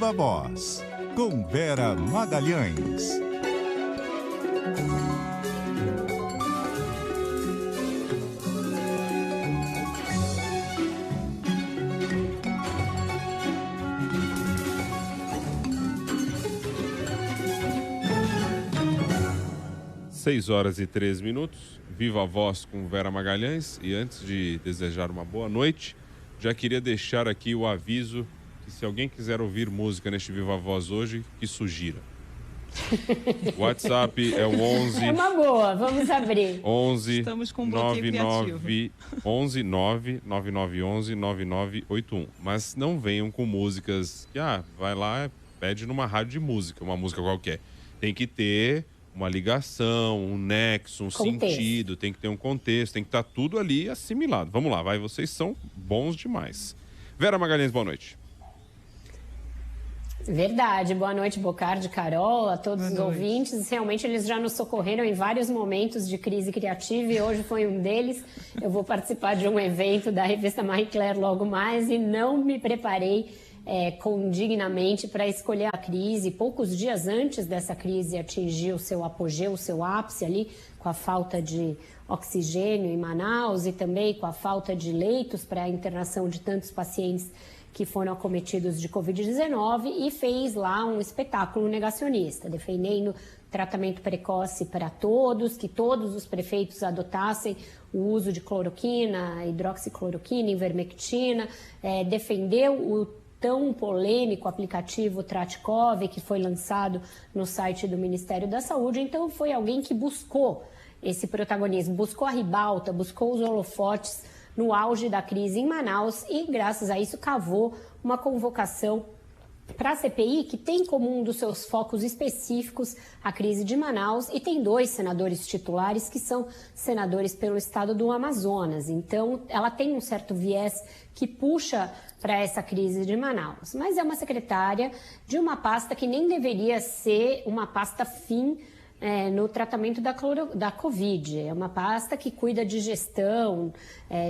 Viva Voz, com Vera Magalhães. Seis horas e 13 minutos, Viva Voz com Vera Magalhães. E antes de desejar uma boa noite, já queria deixar aqui o aviso que se alguém quiser ouvir música neste Viva Voz hoje, que sugira. O WhatsApp é o 11... É uma boa, vamos abrir. 11 Estamos com um bloqueio criativo. 11 9911 9981. Mas não venham com músicas que, vai lá, pede numa rádio de música, uma música qualquer. Tem que ter uma ligação, um nexo, um sentido, tem que ter um contexto, tem que estar tudo ali assimilado. Vamos lá, vai, vocês são bons demais. Vera Magalhães, boa noite. Verdade, boa noite, Bocardi, Carol, a todos os ouvintes. Realmente eles já nos socorreram em vários momentos de crise criativa e hoje foi um deles. Eu vou participar de um evento da revista Marie Claire logo mais e não me preparei dignamente para escolher a crise. Poucos dias antes dessa crise atingir o seu apogeu, o seu ápice ali, com a falta de oxigênio em Manaus e também com a falta de leitos para a internação de tantos pacientes que foram acometidos de Covid-19 e fez lá um espetáculo negacionista, defendendo tratamento precoce para todos, que todos os prefeitos adotassem o uso de cloroquina, hidroxicloroquina, ivermectina, defendeu o tão polêmico aplicativo Tratkov, que foi lançado no site do Ministério da Saúde. Então foi alguém que buscou esse protagonismo, buscou a ribalta, buscou os holofotes no auge da crise em Manaus e, graças a isso, cavou uma convocação para a CPI, que tem como um dos seus focos específicos a crise de Manaus, e tem 2 senadores titulares que são senadores pelo estado do Amazonas. Então, ela tem um certo viés que puxa para essa crise de Manaus. Mas é uma secretária de uma pasta que nem deveria ser uma pasta fim no tratamento da Covid. É uma pasta que cuida de gestão,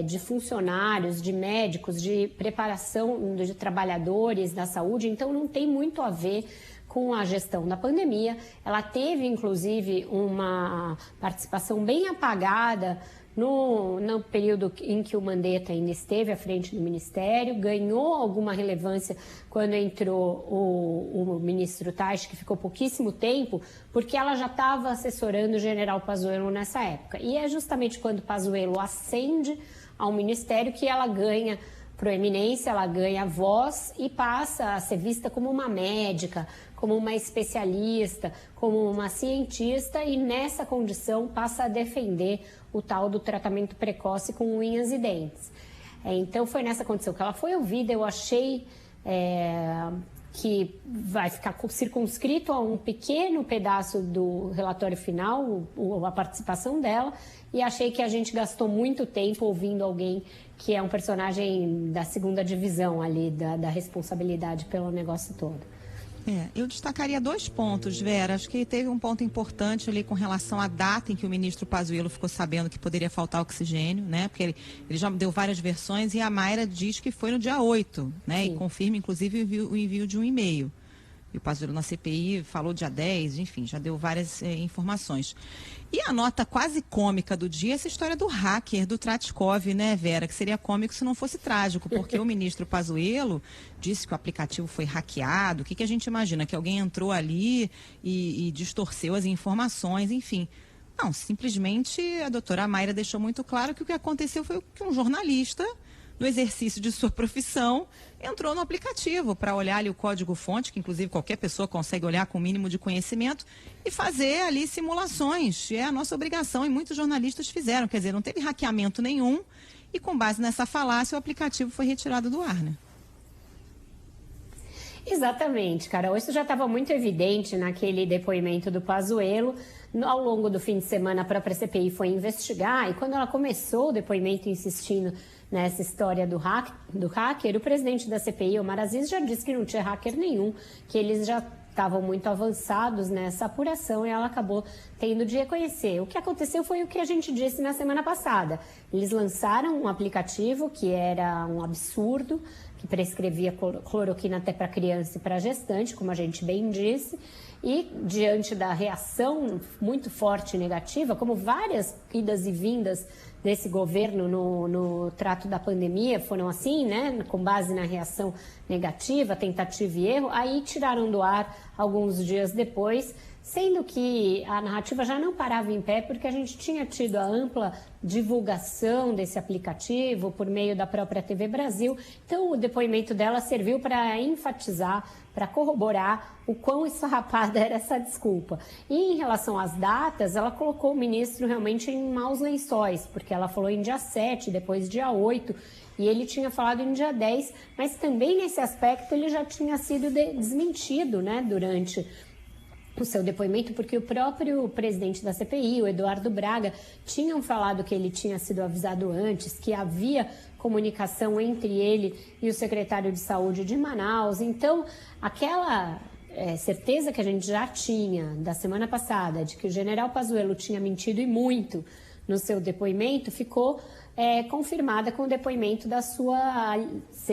de funcionários, de médicos, de preparação de trabalhadores da saúde, então não tem muito a ver com a gestão da pandemia. Ela teve, inclusive, uma participação bem apagada no período em que o Mandetta ainda esteve à frente do Ministério, ganhou alguma relevância quando entrou o ministro Taish, que ficou pouquíssimo tempo, porque ela já estava assessorando o general Pazuello nessa época. E é justamente quando Pazuello ascende ao Ministério que ela ganha proeminência, ela ganha voz e passa a ser vista como uma médica, como uma especialista, como uma cientista, e nessa condição passa a defender o tal do tratamento precoce com unhas e dentes. Então foi nessa condição que ela foi ouvida. Eu achei que vai ficar circunscrito a um pequeno pedaço do relatório final, a participação dela, e achei que a gente gastou muito tempo ouvindo alguém que é um personagem da segunda divisão ali, da responsabilidade pelo negócio todo. Eu destacaria 2 pontos, Vera. Acho que teve um ponto importante ali com relação à data em que o ministro Pazuello ficou sabendo que poderia faltar oxigênio, né? Porque ele já deu várias versões e a Mayra diz que foi no dia 8, né? Sim. E confirma, inclusive, o envio de um e-mail. E o Pazuello na CPI falou dia 10, enfim, já deu várias informações. E a nota quase cômica do dia é essa história do hacker, do Tratkov, né, Vera? Que seria cômico se não fosse trágico, porque o ministro Pazuello disse que o aplicativo foi hackeado. O que a gente imagina? Que alguém entrou ali e distorceu as informações, enfim. Não, simplesmente a doutora Mayra deixou muito claro que o que aconteceu foi que um jornalista, no exercício de sua profissão, entrou no aplicativo para olhar ali o código-fonte, que inclusive qualquer pessoa consegue olhar com o mínimo de conhecimento, e fazer ali simulações. É a nossa obrigação, e muitos jornalistas fizeram. Quer dizer, não teve hackeamento nenhum, e com base nessa falácia o aplicativo foi retirado do ar, né? Exatamente, Carol. Isso já estava muito evidente naquele depoimento do Pazuello. Ao longo do fim de semana, a própria CPI foi investigar, e quando ela começou o depoimento insistindo nessa história do hacker, o presidente da CPI, Omar Aziz, já disse que não tinha hacker nenhum, que eles já estavam muito avançados nessa apuração, e ela acabou tendo de reconhecer. O que aconteceu foi o que a gente disse na semana passada. Eles lançaram um aplicativo que era um absurdo, que prescrevia cloroquina até para criança e para gestante, como a gente bem disse, e diante da reação muito forte e negativa, como várias idas e vindas desse governo no trato da pandemia foram assim, né, com base na reação negativa, tentativa e erro, aí tiraram do ar alguns dias depois, sendo que a narrativa já não parava em pé, porque a gente tinha tido a ampla divulgação desse aplicativo por meio da própria TV Brasil. Então, o depoimento dela serviu para enfatizar, para corroborar o quão esfarrapada era essa desculpa. E em relação às datas, ela colocou o ministro realmente em maus lençóis, porque ela falou em dia 7, depois dia 8, e ele tinha falado em dia 10, mas também nesse aspecto ele já tinha sido desmentido, né, durante o seu depoimento, porque o próprio presidente da CPI, o Eduardo Braga, tinham falado que ele tinha sido avisado antes, que havia comunicação entre ele e o secretário de Saúde de Manaus. Então, aquela certeza que a gente já tinha da semana passada, de que o general Pazuello tinha mentido e muito no seu depoimento, ficou confirmada com o depoimento da sua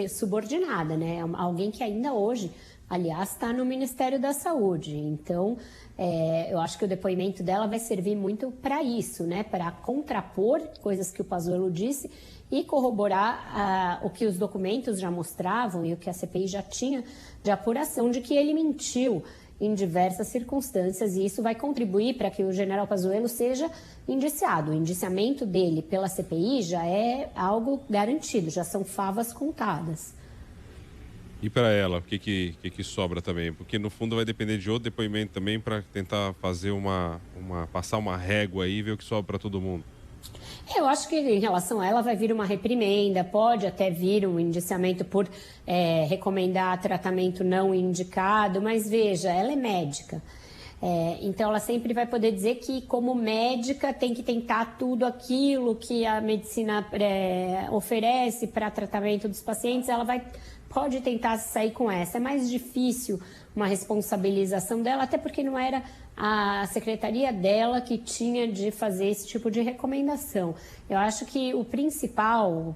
subordinada, né? Alguém que ainda hoje, aliás, está no Ministério da Saúde. Então, eu acho que o depoimento dela vai servir muito para isso, né? Para contrapor coisas que o Pazuello disse e corroborar o que os documentos já mostravam e o que a CPI já tinha de apuração de que ele mentiu em diversas circunstâncias, e isso vai contribuir para que o general Pazuello seja indiciado. O indiciamento dele pela CPI já é algo garantido, já são favas contadas. E para ela, o que sobra também? Porque no fundo vai depender de outro depoimento também para tentar fazer passar uma régua aí e ver o que sobra para todo mundo. Eu acho que em relação a ela vai vir uma reprimenda, pode até vir um indiciamento por recomendar tratamento não indicado, mas veja, ela é médica. Então ela sempre vai poder dizer que como médica tem que tentar tudo aquilo que a medicina oferece para tratamento dos pacientes, ela pode tentar sair com essa. É mais difícil uma responsabilização dela, até porque não era a secretaria dela que tinha de fazer esse tipo de recomendação. Eu acho que o principal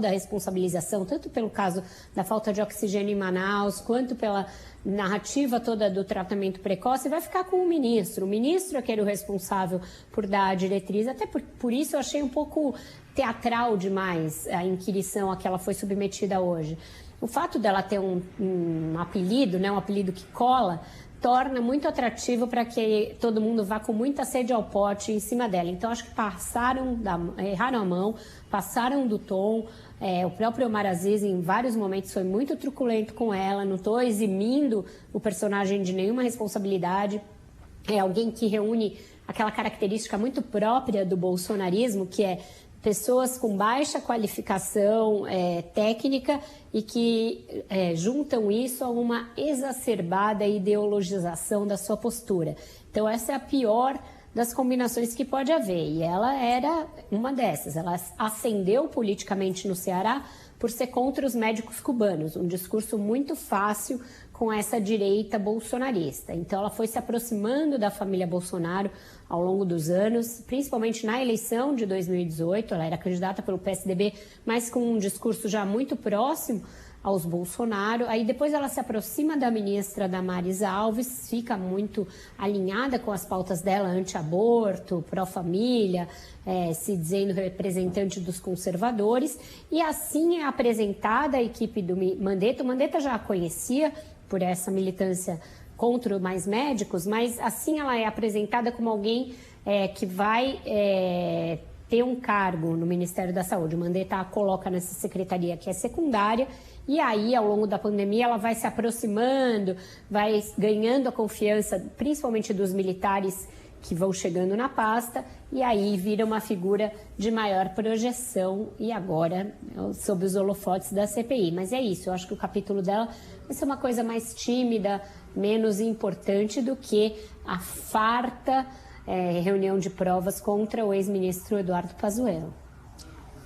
da responsabilização, tanto pelo caso da falta de oxigênio em Manaus, quanto pela narrativa toda do tratamento precoce, vai ficar com o ministro. O ministro é que era o responsável por dar a diretriz, até por isso eu achei um pouco teatral demais a inquirição a que ela foi submetida hoje. O fato dela ter um apelido, né, um apelido que cola, torna muito atrativo para que todo mundo vá com muita sede ao pote em cima dela. Então, acho que erraram a mão, passaram do tom. O próprio Omar Aziz, em vários momentos, foi muito truculento com ela. Não estou eximindo o personagem de nenhuma responsabilidade. É alguém que reúne aquela característica muito própria do bolsonarismo, que é pessoas com baixa qualificação técnica e que juntam isso a uma exacerbada ideologização da sua postura. Então, essa é a pior das combinações que pode haver. E ela era uma dessas. Ela ascendeu politicamente no Ceará por ser contra os médicos cubanos, um discurso muito fácil com essa direita bolsonarista. Então, ela foi se aproximando da família Bolsonaro ao longo dos anos, principalmente na eleição de 2018, ela era candidata pelo PSDB, mas com um discurso já muito próximo aos Bolsonaro. Aí depois ela se aproxima da ministra Damares Alves, fica muito alinhada com as pautas dela, anti-aborto, pró-família, se dizendo representante dos conservadores, e assim é apresentada a equipe do Mandetta. O Mandetta já a conhecia por essa militância contra mais médicos, mas assim ela é apresentada como alguém que vai ter um cargo no Ministério da Saúde. O Mandetta a coloca nessa secretaria que é secundária, e aí, ao longo da pandemia, ela vai se aproximando, vai ganhando a confiança, principalmente dos militares que vão chegando na pasta, e aí vira uma figura de maior projeção, e agora sob os holofotes da CPI. Mas é isso, eu acho que o capítulo dela vai ser uma coisa mais tímida, menos importante do que a farta reunião de provas contra o ex-ministro Eduardo Pazuello.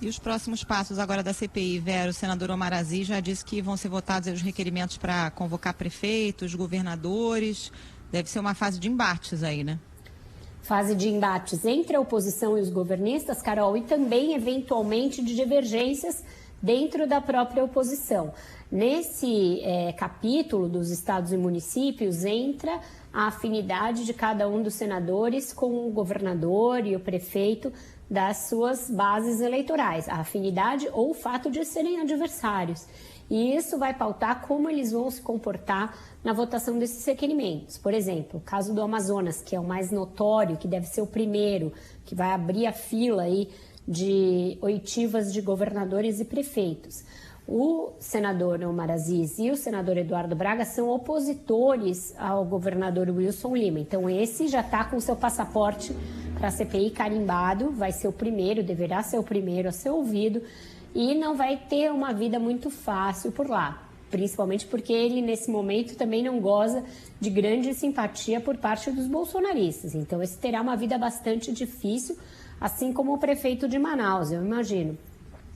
E os próximos passos agora da CPI, Vera? O senador Omar Aziz já disse que vão ser votados os requerimentos para convocar prefeitos, governadores. Deve ser uma fase de embates aí, né? Fase de embates entre a oposição e os governistas, Carol, e também, eventualmente, de divergências dentro da própria oposição. Nesse capítulo dos estados e municípios entra a afinidade de cada um dos senadores com o governador e o prefeito das suas bases eleitorais, a afinidade ou o fato de serem adversários. E isso vai pautar como eles vão se comportar na votação desses requerimentos. Por exemplo, o caso do Amazonas, que é o mais notório, que deve ser o primeiro, que vai abrir a fila aí de oitivas de governadores e prefeitos. O senador Omar Aziz e o senador Eduardo Braga são opositores ao governador Wilson Lima. Então, esse já está com seu passaporte para a CPI carimbado, vai ser o primeiro, deverá ser o primeiro a ser ouvido e não vai ter uma vida muito fácil por lá, principalmente porque ele, nesse momento, também não goza de grande simpatia por parte dos bolsonaristas. Então, esse terá uma vida bastante difícil, assim como o prefeito de Manaus, eu imagino.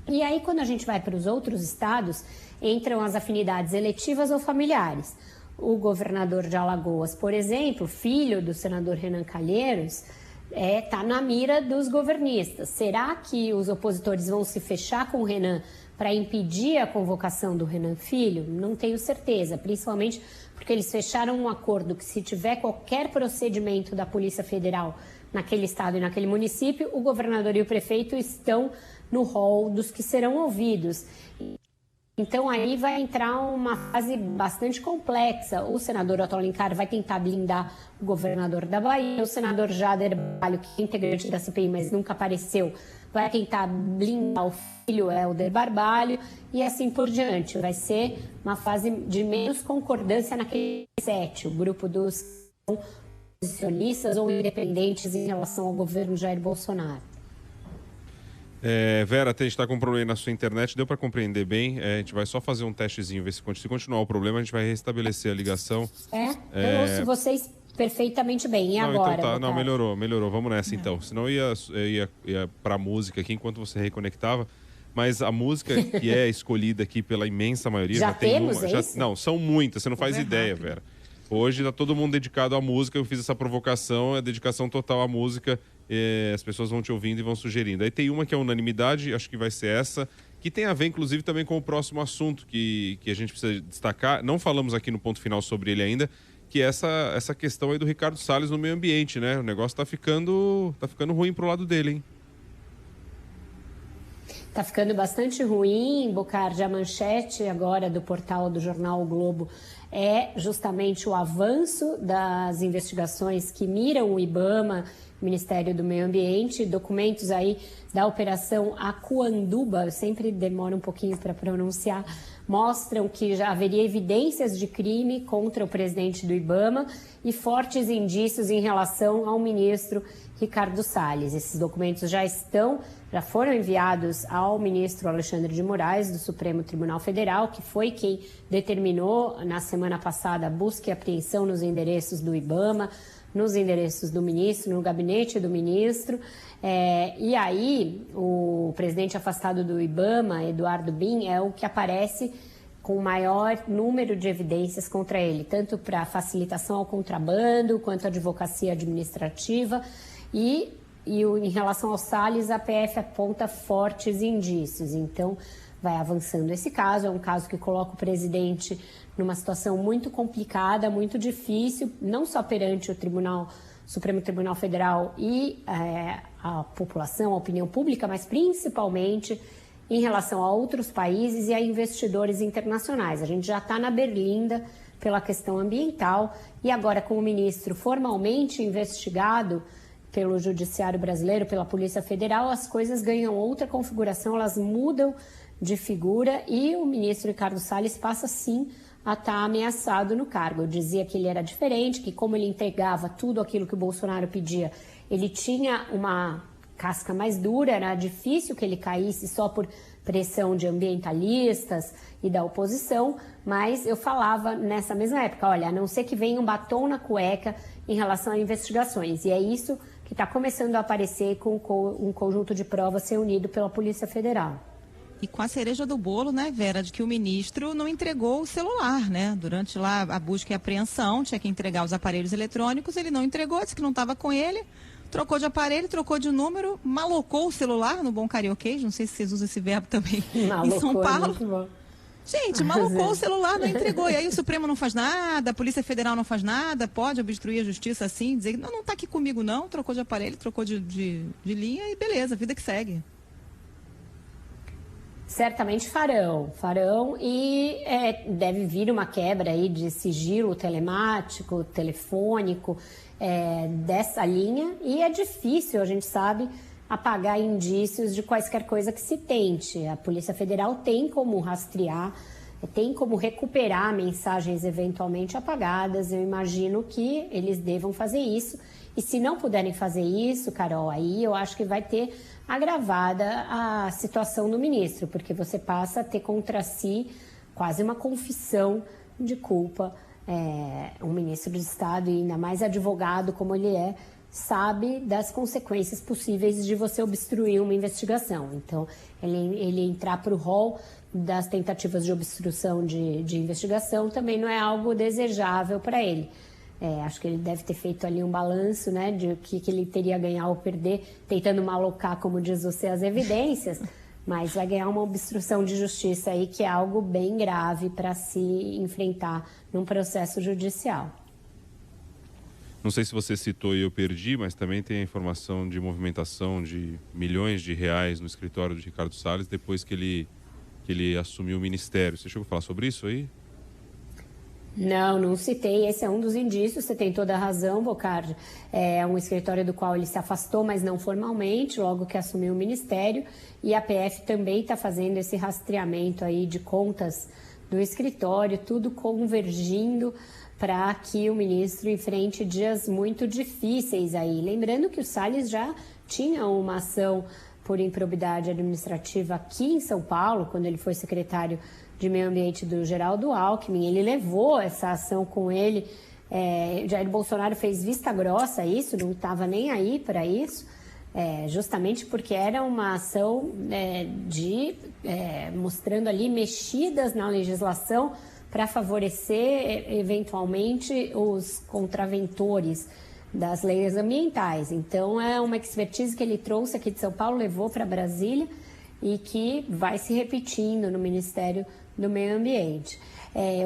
E aí, quando a gente vai para os outros estados, entram as afinidades eletivas ou familiares. O governador de Alagoas, por exemplo, filho do senador Renan Calheiros, está na mira dos governistas. Será que os opositores vão se fechar com o Renan para impedir a convocação do Renan Filho? Não tenho certeza, principalmente porque eles fecharam um acordo que, se tiver qualquer procedimento da Polícia Federal naquele estado e naquele município, o governador e o prefeito estão no rol dos que serão ouvidos. Então aí vai entrar uma fase bastante complexa. O senador Otto Alencar vai tentar blindar o governador da Bahia, o senador Jader Barbalho, que é integrante da CPI, mas nunca apareceu, vai tentar blindar o filho Helder Barbalho e assim por diante. Vai ser uma fase de menos concordância naquele set, o grupo dos oposicionistas ou independentes em relação ao governo Jair Bolsonaro. Vera, a gente está com um problema na sua internet, deu para compreender bem? A gente vai só fazer um testezinho, ver se continuar o problema, a gente vai restabelecer a ligação. Eu ouço vocês perfeitamente bem. E agora? Então tá, não, melhorou. Vamos nessa então. Senão eu ia para a música aqui enquanto você reconectava. Mas a música que é escolhida aqui pela imensa maioria... Já temos, Não, são muitas, você não faz ideia, Vera. Hoje está todo mundo dedicado à música, eu fiz essa provocação, é dedicação total à música, as pessoas vão te ouvindo e vão sugerindo. Aí tem uma que é unanimidade, acho que vai ser essa, que tem a ver, inclusive, também com o próximo assunto que a gente precisa destacar. Não falamos aqui no ponto final sobre ele ainda, que é essa questão aí do Ricardo Salles no meio ambiente, né? O negócio tá ficando ruim pro lado dele, hein? Tá ficando bastante ruim, Bocardi. A manchete agora do portal do jornal O Globo é justamente o avanço das investigações que miram o IBAMA, Ministério do Meio Ambiente, documentos aí da Operação Acuanduba, eu sempre demoro um pouquinho para pronunciar, mostram que já haveria evidências de crime contra o presidente do IBAMA e fortes indícios em relação ao ministro Ricardo Salles. Esses documentos já foram enviados ao ministro Alexandre de Moraes, do Supremo Tribunal Federal, que foi quem determinou na semana passada a busca e apreensão nos endereços do IBAMA, nos endereços do ministro, no gabinete do ministro. E aí, o presidente afastado do IBAMA, Eduardo Bin, é o que aparece com o maior número de evidências contra ele, tanto para facilitação ao contrabando, quanto advocacia administrativa. E em relação ao Salles, a PF aponta fortes indícios. Então, vai avançando esse caso. É um caso que coloca o presidente numa situação muito complicada, muito difícil, não só perante o Supremo Tribunal Federal e a população, a opinião pública, mas principalmente em relação a outros países e a investidores internacionais. A gente já está na berlinda pela questão ambiental e agora, com o ministro formalmente investigado pelo Judiciário Brasileiro, pela Polícia Federal, as coisas ganham outra configuração, elas mudam de figura e o ministro Ricardo Salles passa, sim, a estar ameaçado no cargo. Eu dizia que ele era diferente, que como ele entregava tudo aquilo que o Bolsonaro pedia, ele tinha uma casca mais dura, era difícil que ele caísse só por pressão de ambientalistas e da oposição, mas eu falava nessa mesma época, olha, a não ser que venha um batom na cueca em relação a investigações, e é isso que está começando a aparecer com um conjunto de provas reunido pela Polícia Federal. E com a cereja do bolo, né, Vera, de que o ministro não entregou o celular, né? Durante lá a busca e apreensão, tinha que entregar os aparelhos eletrônicos, ele não entregou, disse que não estava com ele, trocou de aparelho, trocou de número, malocou o celular, no bom carioquês, não sei se vocês usam esse verbo também, malocou, em São Paulo. É muito bom. Gente, malucou o celular, não entregou. E aí o Supremo não faz nada, a Polícia Federal não faz nada, pode obstruir a justiça assim, dizer que não tá aqui comigo não, trocou de aparelho, trocou de linha e beleza, vida que segue. Certamente farão e deve vir uma quebra aí de sigilo telemático, telefônico dessa linha e é difícil, a gente sabe, apagar indícios de quaisquer coisa que se tente. A Polícia Federal tem como rastrear, tem como recuperar mensagens eventualmente apagadas. Eu imagino que eles devam fazer isso. E se não puderem fazer isso, Carol, aí eu acho que vai ter agravada a situação do ministro, porque você passa a ter contra si quase uma confissão de culpa. Um ministro de Estado, e ainda mais advogado como ele sabe das consequências possíveis de você obstruir uma investigação. Então, ele entrar para o rol das tentativas de obstrução de investigação também não é algo desejável para ele. Acho que ele deve ter feito ali um balanço, né, de o que ele teria a ganhar ou perder, tentando malocar, como diz você, as evidências, mas vai ganhar uma obstrução de justiça aí, que é algo bem grave para se enfrentar num processo judicial. Não sei se você citou e eu perdi, mas também tem a informação de movimentação de milhões de reais no escritório de Ricardo Salles depois que ele assumiu o ministério. Você chegou a falar sobre isso aí? Não citei. Esse é um dos indícios, você tem toda a razão, Bocardi. É um escritório do qual ele se afastou, mas não formalmente, logo que assumiu o ministério. E a PF também está fazendo esse rastreamento aí de contas do escritório, tudo convergindo para que o ministro enfrente dias muito difíceis aí. Lembrando que o Salles já tinha uma ação por improbidade administrativa aqui em São Paulo, quando ele foi secretário de Meio Ambiente do Geraldo Alckmin. Ele levou essa ação com ele. Jair Bolsonaro fez vista grossa a isso, não estava nem aí para isso, justamente porque era uma ação mostrando ali mexidas na legislação para favorecer, eventualmente, os contraventores das leis ambientais. Então, é uma expertise que ele trouxe aqui de São Paulo, levou para Brasília e que vai se repetindo no Ministério do Meio Ambiente.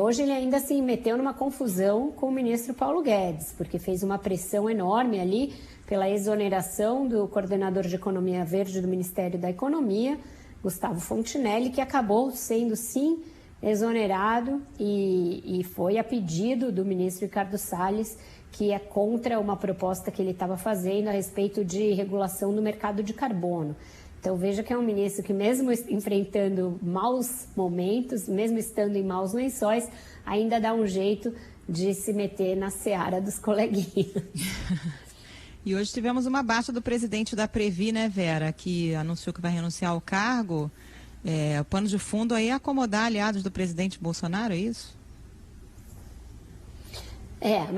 Hoje ele ainda se meteu numa confusão com o ministro Paulo Guedes, porque fez uma pressão enorme ali pela exoneração do coordenador de Economia Verde do Ministério da Economia, Gustavo Fontinelli, que acabou sendo, sim, exonerado e foi a pedido do ministro Ricardo Salles, que é contra uma proposta que ele estava fazendo a respeito de regulação do mercado de carbono. Então veja que é um ministro que, mesmo enfrentando maus momentos, mesmo estando em maus lençóis, ainda dá um jeito de se meter na seara dos coleguinhas. E hoje tivemos uma baixa do presidente da Previ, né, Vera, que anunciou que vai renunciar ao cargo. O pano de fundo aí é acomodar aliados do presidente Bolsonaro, é isso?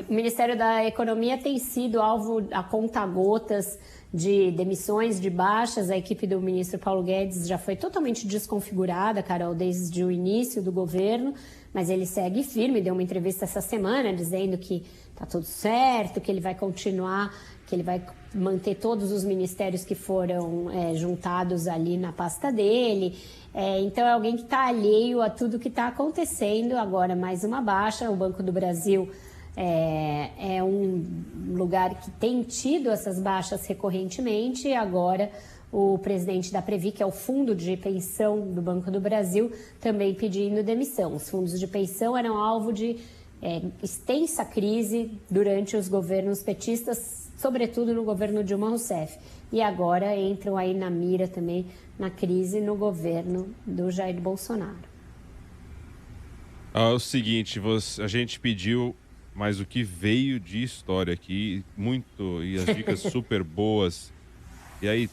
O Ministério da Economia tem sido alvo a conta-gotas de demissões, de baixas. A equipe do ministro Paulo Guedes já foi totalmente desconfigurada, Carol, desde o início do governo, mas ele segue firme. Deu uma entrevista essa semana dizendo que está tudo certo, que ele vai continuar, que ele vai manter todos os ministérios que foram juntados ali na pasta dele. Então é alguém que está alheio a tudo que está acontecendo. Agora, mais uma baixa. O Banco do Brasil é um lugar que tem tido essas baixas recorrentemente, e agora o presidente da Previ, que é o fundo de pensão do Banco do Brasil, também pedindo demissão. Os fundos de pensão eram alvo de extensa crise durante os governos petistas, sobretudo no governo Dilma Rousseff, e agora entram aí na mira também na crise no governo do Jair Bolsonaro. É o seguinte, a gente pediu, mas o que veio de história aqui, muito, e as dicas super boas. E aí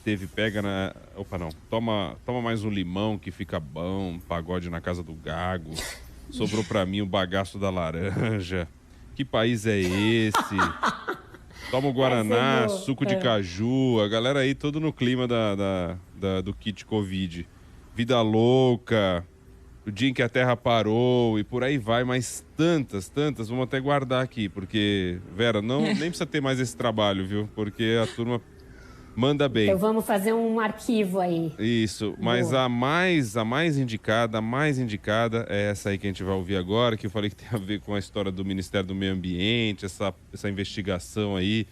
toma mais um limão que fica bom, pagode na casa do Gago. Sobrou pra mim o bagaço da laranja. Que país é esse? Toma o Guaraná, suco de caju. A galera aí todo no clima do kit Covid. Vida louca. O dia em que a Terra parou e por aí vai, mas tantas, vamos até guardar aqui, porque, Vera, nem precisa ter mais esse trabalho, viu? Porque a turma Manda bem. Então vamos fazer um arquivo aí. Isso, mas a mais indicada é essa aí que a gente vai ouvir agora, que eu falei que tem a ver com a história do Ministério do Meio Ambiente, essa investigação aí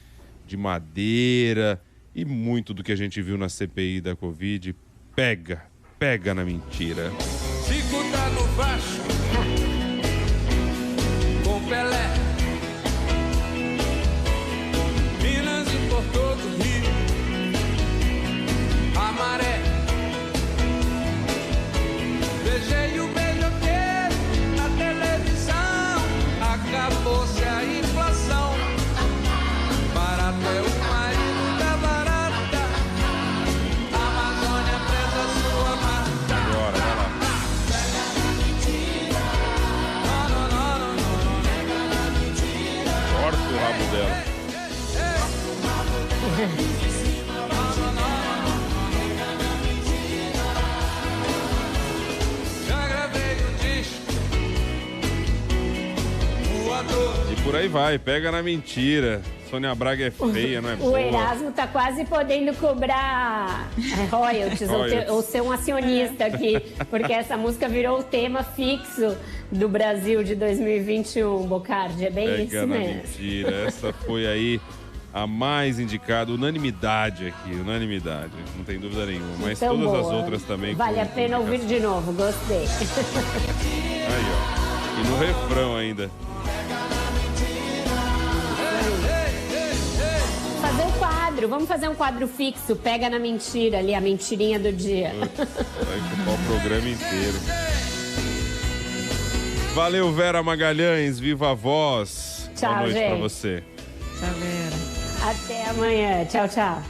de madeira e muito do que a gente viu na CPI da Covid. Pega na mentira. Chico tá no Vasco com Pelé, Minas importou do Rio a maré. Beijei o beijoqueiro na televisão, acabou-se a inflação. Barato é o marido da barata, a Amazônia presa sua marca. Agora, vai lá. Corta o rabo dela. Já gravei o disco voador. E por aí vai, pega na mentira. Sônia Braga é feia, não é boa. O Erasmo tá quase podendo cobrar royalties ou ser um acionista aqui, porque essa música virou o tema fixo do Brasil de 2021, Bocardi. É bem Pega isso na mesmo. mentira. Essa foi aí a mais indicada, unanimidade aqui, unanimidade. Não tem dúvida nenhuma. Mas Então, todas as boa. outras também. Vale a pena ouvir de novo, gostei. Aí, ó. E no refrão ainda. Fazer o quadro, vamos fazer um quadro fixo, pega na mentira ali, a mentirinha do dia. Vai ocupar o programa inteiro. Valeu, Vera Magalhães, viva a voz. Tchau, Boa noite gente. pra você. Tchau, Vera. Até amanhã. Tchau, tchau.